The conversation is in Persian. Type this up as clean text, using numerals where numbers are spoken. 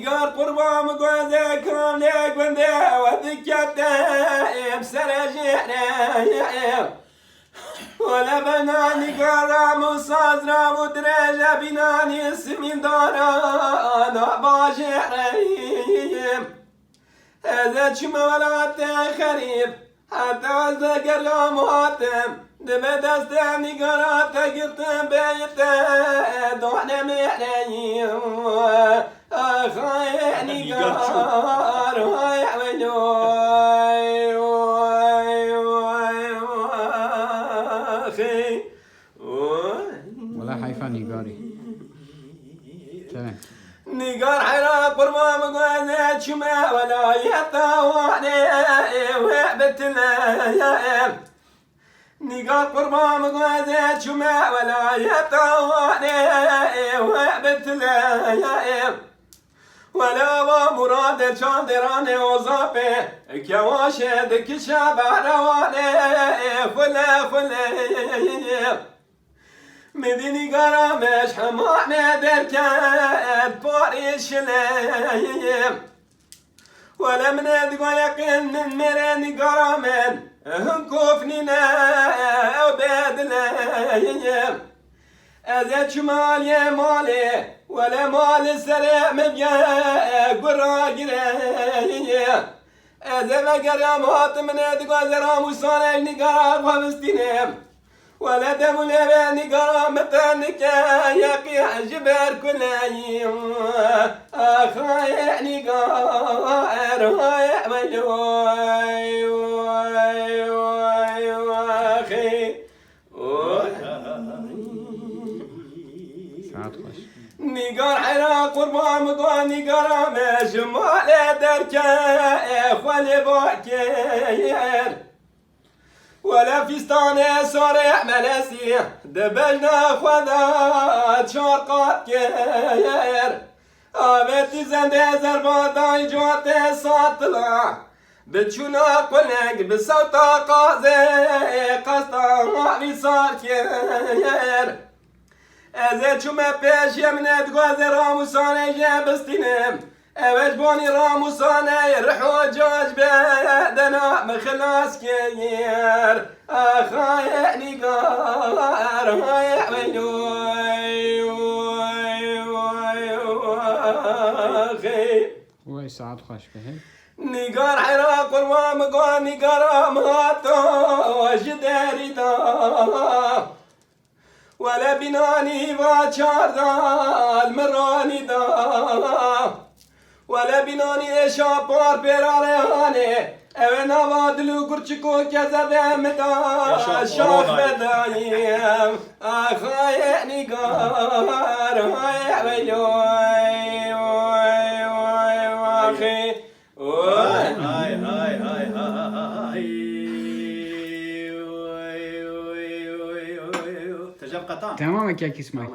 نگار قربان گوزه کام لگونده و دکته بسرجه ولا بنا نگار موساز را و درجه بینانی سمین داران باجریم هذا شما ولات خريب حتى وزقر مواتم دم دستاني قرات قرتم بيت دون مريم خايني قار هاي عملوي اخي ولا حيفا نيجاري تمام نقار حراق برمام قوانات شما ولا يطوعني وعبتنا نقار برمام قوانات شما ولا يطوعني وعبتنا ولا مراد شاندراني وظافي كواشد كشابع رواني خلا مديني قرامش حمامي دركات باريش لايم ولا من ادقو يقين من مراني قرامن هنكوفني نا وبيد لايم ازاد شمال يا مالي ولا مال سريع مبيا قراقرايم ازاد قرامات من ادقو زرام وصاني قرام ومستينيم ولا دم لباني قرامتنك يا قيع جبر كل يوم اخايعني قار هاي ملوي اخي ساعات خوش نقار حراق قربان مقاني قرام شمال دركا خولي باكير ولا فيستاني صريح ملاسي دبجنا خذات شرقات كير آبتي زنده زرباداي جواتي ساطلع بتشونا قلق بصوتا قازي قصتا معبي صار كير ازيد شو ما بيش يمنت قوازي راموساني جابستينم اوش بوني راموساني رحو جوج بدنا مخلاص كير اخايعني قار هاي عملوي اخي وي ساعات خوش بهم نقار حراق ومقان نقار ماتو جداري دا ولا بناني باشار دا المراني دا ولا بناني شابار برارهاني اوه نوادلو قرچكو كذا متا شاخ بدايم اخايعني قار هاي عملوي اخي تمام كيك اسمك